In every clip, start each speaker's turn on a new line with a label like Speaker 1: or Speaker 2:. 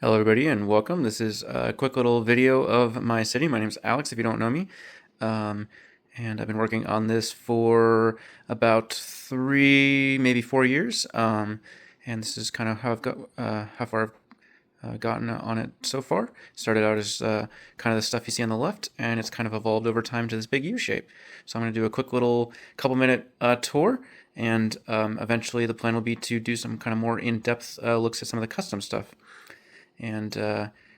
Speaker 1: Hello everybody and welcome. This is a quick little video of my city. My name is Alex if you don't know me. Um, and I've been working on this for about 3, maybe 4 years. And this is kind of how far I've gotten on it so far. Started out as kind of the stuff you see on the left, and it's kind of evolved over time to this big U shape. So I'm going to do a quick little couple minute tour, and eventually the plan will be to do some kind of more in-depth looks at some of the custom stuff. And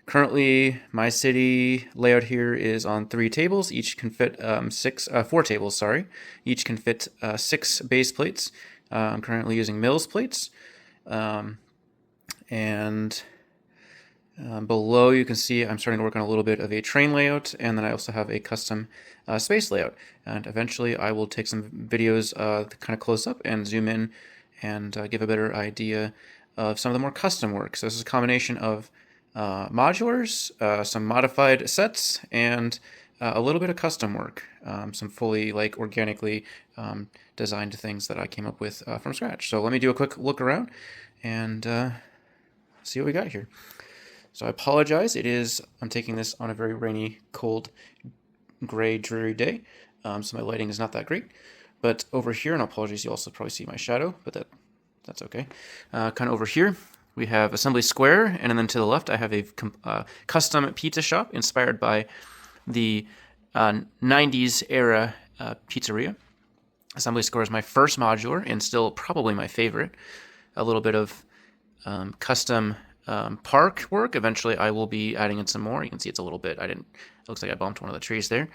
Speaker 1: currently, my city layout here is on 3 tables. Each can fit 4 tables. Sorry, each can fit 6 base plates. I'm currently using Mills plates, and below you can see I'm starting to work on a little bit of a train layout, and then I also have a custom space layout. And eventually, I will take some videos kind of close up and zoom in and give a better idea of some of the more custom work. So this is a combination of modulars, some modified sets, and a little bit of custom work. Some fully organically designed things that I came up with from scratch. So let me do a quick look around and see what we got here. So I apologize. I'm taking this on a very rainy, cold, gray, dreary day. So my lighting is not that great. But over here, and apologies, you also probably see my shadow, but that's okay. Kind of over here, we have Assembly Square, and then to the left, I have a custom pizza shop inspired by the 90s era pizzeria. Assembly Square is my first modular and still probably my favorite. A little bit of custom park work. Eventually, I will be adding in some more. You can see it's a little bit. It looks like I bumped one of the trees there.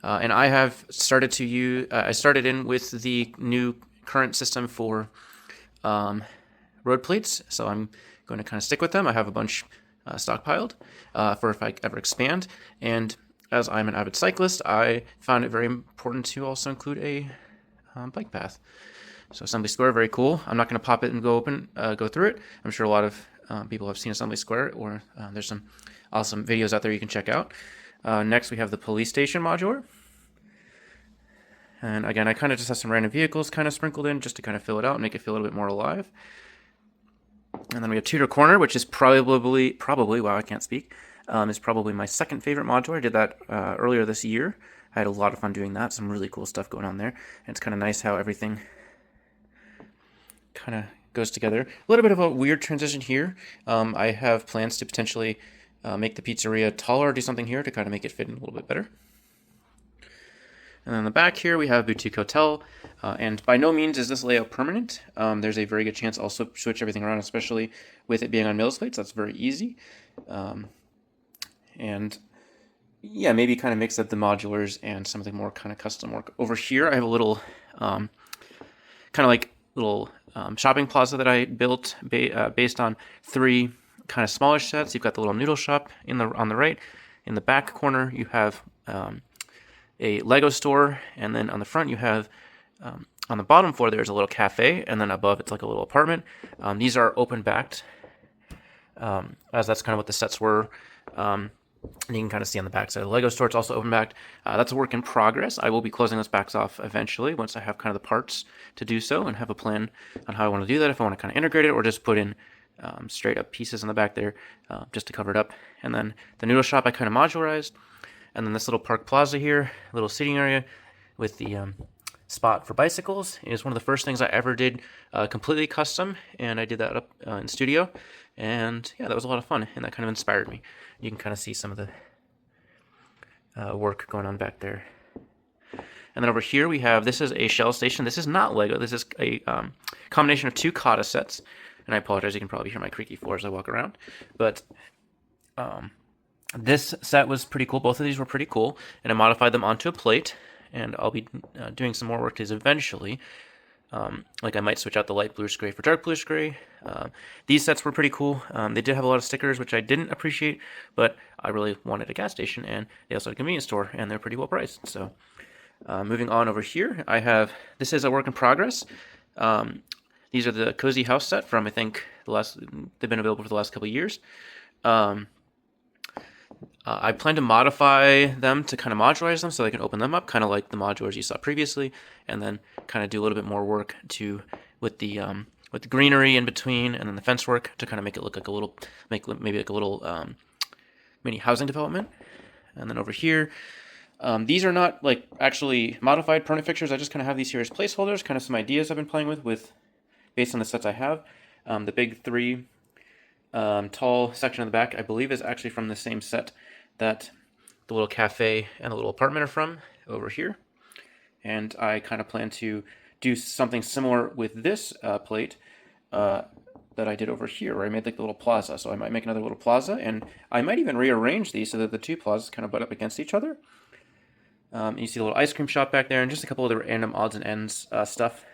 Speaker 1: And I have started to use. I started in with the new current system for road plates, so I'm going to kind of stick with them. I have a bunch stockpiled for if I ever expand. And as I'm an avid cyclist, I found it very important to also include a bike path. So Assembly Square, very cool. I'm not going to pop it and go through it. I'm sure a lot of people have seen Assembly Square, or there's some awesome videos out there you can check out. Next, we have the police station modular. And again, I kind of just have some random vehicles kind of sprinkled in just to kind of fill it out and make it feel a little bit more alive. And then we have Tudor Corner, which is probably, wow, I can't speak, is probably my second favorite modular. I did that earlier this year. I had a lot of fun doing that. Some really cool stuff going on there. And it's kind of nice how everything kind of goes together. A little bit of a weird transition here. I have plans to potentially make the pizzeria taller, do something here to kind of make it fit in a little bit better. And then in the back here, we have Boutique Hotel. And by no means is this layout permanent. There's a very good chance I'll switch everything around, especially with it being on Mills plates. That's very easy. And yeah, maybe kind of mix up the modulars and something more kind of custom work. Over here, I have a little shopping plaza that I built based on 3 kind of smallish sets. You've got the little noodle shop on the right. In the back corner, you have a Lego store, and then on the front you have, on the bottom floor there's a little cafe, and then above it's like a little apartment. These are open-backed, as that's kind of what the sets were. And you can kind of see on the back side of the Lego store, it's also open-backed. That's a work in progress. I will be closing those backs off eventually once I have kind of the parts to do so and have a plan on how I want to do that, if I want to kind of integrate it or just put in straight up pieces in the back there just to cover it up. And then the noodle shop I kind of modularized. And then this little park plaza here, little seating area with the spot for bicycles, is one of the first things I ever did completely custom, and I did that up in studio, and yeah, that was a lot of fun, and that kind of inspired me. You can kind of see some of the work going on back there. And then over here we have, this is a shell station. This is not Lego. This is a combination of 2 Kata sets, and I apologize, you can probably hear my creaky floor as I walk around, but this set was pretty cool. Both of these were pretty cool, and I modified them onto a plate, and I'll be doing some more work to these eventually. I might switch out the light bluish gray for dark bluish gray. These sets were pretty cool. They did have a lot of stickers, which I didn't appreciate, but I really wanted a gas station, and they also had a convenience store, and they're pretty well priced. So moving on over here, this is a work in progress. These are the Cozy House set from, I think, they've been available for the last couple of years. I plan to modify them to kind of modularize them so I can open them up, kind of like the modulars you saw previously, and then kind of do a little bit more work with the with the greenery in between, and then the fence work to kind of make it look like a little, maybe like a little mini housing development. And then over here, these are not like actually modified permanent fixtures. I just kind of have these here as placeholders, kind of some ideas I've been playing with based on the sets I have. The big three tall section in the back, I believe, is actually from the same set that the little cafe and the little apartment are from over here. And I kind of plan to do something similar with this plate that I did over here, where I made like the little plaza. So I might make another little plaza, and I might even rearrange these so that the two plazas kind of butt up against each other. You see a little ice cream shop back there, and just a couple of the random odds and ends stuff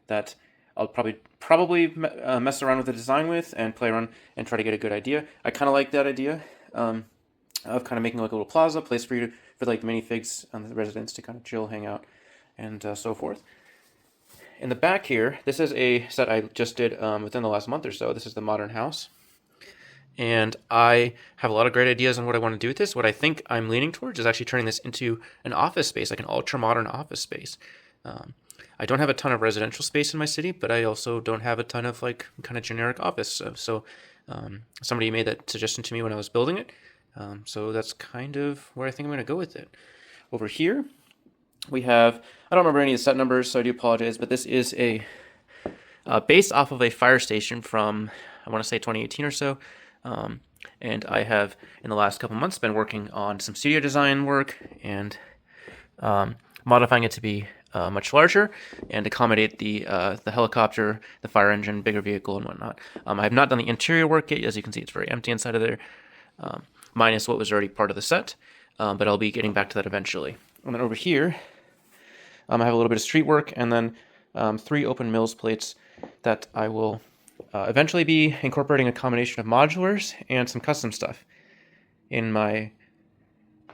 Speaker 1: that I'll probably mess around with the design with and play around and try to get a good idea. I kind of like that idea of kind of making like a little plaza, place for you for like the minifigs and the residents to kind of chill, hang out, and so forth. In the back here, this is a set I just did within the last month or so. This is the modern house. And I have a lot of great ideas on what I want to do with this. What I think I'm leaning towards is actually turning this into an office space, like an ultra-modern office space. I don't have a ton of residential space in my city, but I also don't have a ton of like kind of generic office. So somebody made that suggestion to me when I was building it. So that's kind of where I think I'm going to go with it. Over here, we have, I don't remember any of the set numbers, so I do apologize, but this is a based off of a fire station from, I want to say 2018 or so. And I have, in the last couple months, been working on some studio design work and modifying it to be much larger and accommodate the helicopter, the fire engine, bigger vehicle, and whatnot. I have not done the interior work yet. As you can see, it's very empty inside of there, minus what was already part of the set, but I'll be getting back to that eventually. And then over here, I have a little bit of street work and then 3 open mills plates that I will eventually be incorporating a combination of modulars and some custom stuff. In my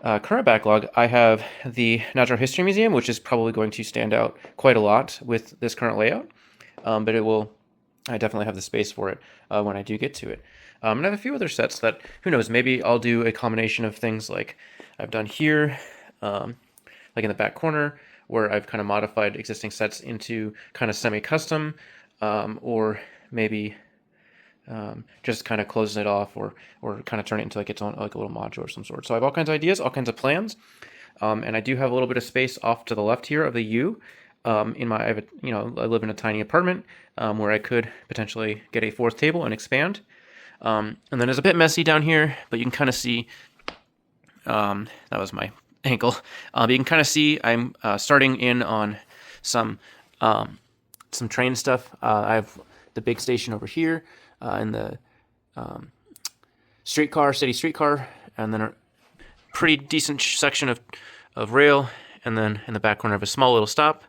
Speaker 1: current backlog, I have the Natural History Museum, which is probably going to stand out quite a lot with this current layout, but I definitely have the space for it when I do get to it. And I have a few other sets that, who knows, maybe I'll do a combination of things like I've done here, like in the back corner, where I've kind of modified existing sets into kind of semi-custom, or maybe just kind of closing it off, or kind of turn it into like its own, like a little module of some sort. So I have all kinds of ideas, all kinds of plans, and I do have a little bit of space off to the left here of the U. I live in a tiny apartment where I could potentially get a 4th table and expand. And then it's a bit messy down here, but you can kind of see, that was my ankle. You can kind of see I'm starting in on some train stuff. I have the big station over here, and the city streetcar, and then a pretty decent section of rail, and then in the back corner of a small little stop.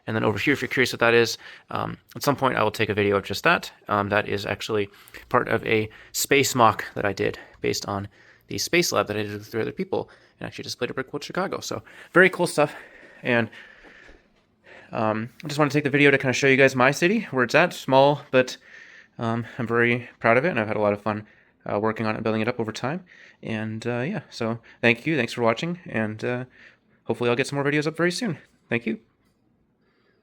Speaker 1: And then over here, if you're curious what that is, at some point I will take a video of just that. That is actually part of a space mock that I did based on the space lab that I did with 3 other people, and actually displayed at Brickworld Chicago. So very cool stuff. And I just want to take the video to kind of show you guys my city, where it's at. Small, but I'm very proud of it, and I've had a lot of fun working on it and building it up over time. And yeah, so thank you. Thanks for watching, and hopefully I'll get some more videos up very soon. Thank you.